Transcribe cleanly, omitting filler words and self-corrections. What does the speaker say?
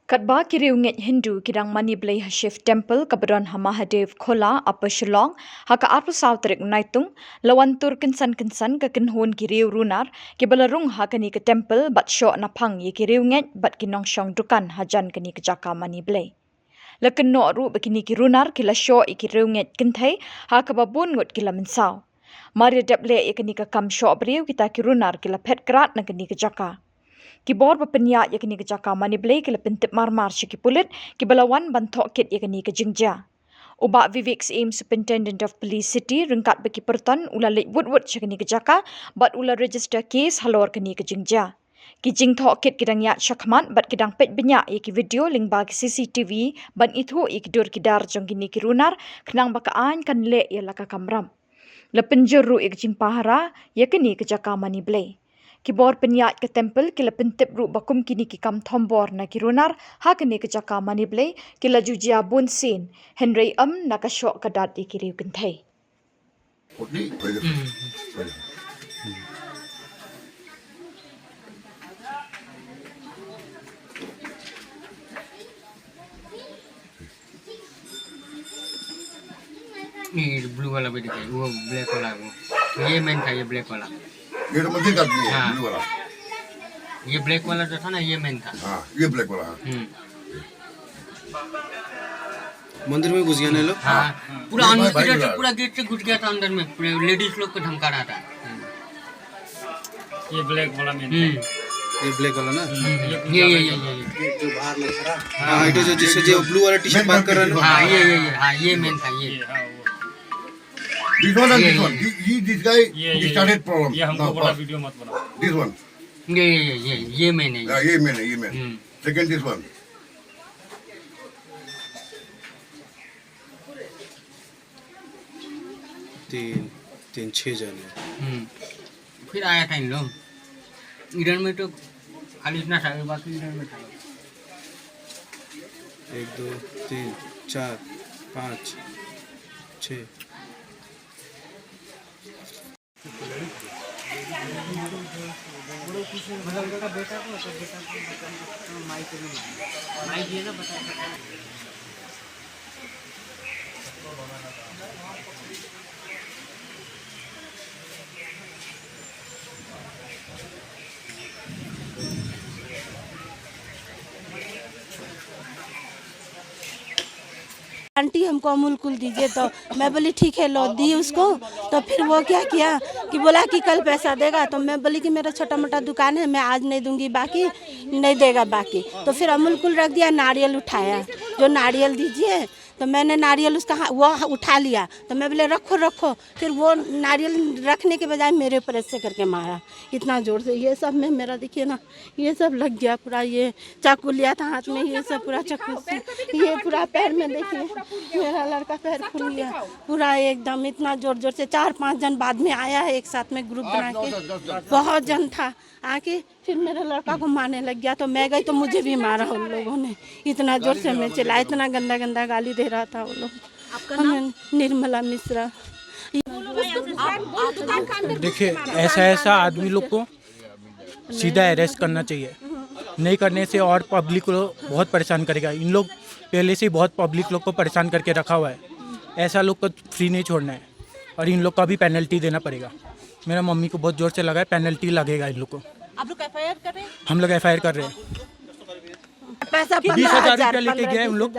Katba kiriunget Hindu kidang mani blay Shiv temple kabron ha Mahadev Khola apa Shillong haka arpu sautrik naitung lawantur kinsan ka kinhun kiriu Runar kibalarung hakani ke temple bat sho napang ye kiriunget bat kinong shong dukan hajan kani ke jaka mani blay. Lekin no ru bekini ki Runar kila sho ikiriunget kintai haka babun ngut kila mensau. Maria deble ikani ke kam sho briu kita ki Runar kila pet kerat na kani ke jaka. Kibor berpenyak yakni ke jaka mani blay kila pentip marmar syaki pulit kibalawan bantok kit yakni ke jingja. Ubak Vivek's aim Superintendent of Police City ringkat bagi perton ula lek wood syakni ke jaka bat ula register case halor kini ke jingja. Ki jing thok kit kidang yak syakmat bat kidang pet banyak yaki video ling bagi CCTV ban itu ikidur kidar jong kini ki Runar kenang bakaan kan lek ya laka kamram. Lepenjeru ik jing pahara yakni ke jaka mani blay. Kibor penyak ke temple kila pentip ru bakum kini ki kam thombor na ki Runar ha kini ke jaka mani blay kila jujia bun sin Henry na ka syok kadat ikiriu kentai. ये blue वाला भी दिखाई वो black वाला वो ये main था ये ब्लैक वाला ये तो मुझे कर दिया ब्लू वाला ये ब्लैक वाला जो था ना ये मेन था हाँ ये ब्लैक वाला मंदिर में घुस गया ना लोग हाँ पूरा अंदर से पूरा गेट से घुस गया था अंदर में लेडीज लोग को धमका रहा था ये ब्लैक वाला मेन ये ब्लैक वाला ना ये जो बाहर में खड़ा हाँ इधर जो जिससे जो ब्लू वाला टी-शर्ट बात कर रहा है हाँ हाँ ये मेन था ये this one and this one this guy he started problem ये हमको बड़ा वीडियो मत बनाओ this one ये मेन है ये मैंने second this one तीन 6 जने फिर आया था इन लोग इधर में तो खाली इतना सारे बाकी इधर में था 1 2 3 4 5 6 आंटी हमको अमूल कूल दीजिए तो मैं बोली ठीक है लो दी उसको तो फिर वो क्या किया कि बोला कि कल पैसा देगा तो मैं बोली कि मेरा छोटा मोटा दुकान है मैं आज नहीं दूंगी बाकी नहीं देगा बाकी तो फिर अमूल कूल रख दिया नारियल उठाया जो नारियल दीजिए तो मैंने नारियल उसका वो उठा लिया तो मैं बोले रखो रखो फिर वो नारियल रखने के बजाय मेरे ऊपर ऐसे करके मारा इतना ज़ोर से ये सब में मेरा देखिए ना ये सब लग गया पूरा ये चाकू लिया था हाथ में ये सब पूरा चाकू से ये पूरा पैर में देखिए मेरा लड़का पैर फूल गया पूरा एकदम इतना ज़ोर ज़ोर से 4-5 जन बाद में आया है एक साथ में ग्रुप बना के बहुत जन था आके फिर मेरे लड़का को मारने लग गया तो मैं गई तो मुझे भी मारा उन लोगों ने इतना जोर से मैं चिल्ला इतना गंदा गंदा गाली दे रहा था वो लोग निर्मला मिश्रा। देखिए ऐसा आदमी लोग को सीधा अरेस्ट करना चाहिए नहीं करने से और पब्लिक को बहुत परेशान करेगा इन लोग पहले से बहुत पब्लिक लोग को परेशान करके रखा हुआ है ऐसा लोग को फ्री नहीं छोड़ना है और इन लोग का भी पेनल्टी देना पड़ेगा मेरा मम्मी को बहुत जोर से लगा है पेनल्टी लगेगा इन लोग को। आप लोग FIR कर रहे हैं? हम लोग FIR कर रहे हैं पैसा 20,000 रुपया लेके गए उन लोग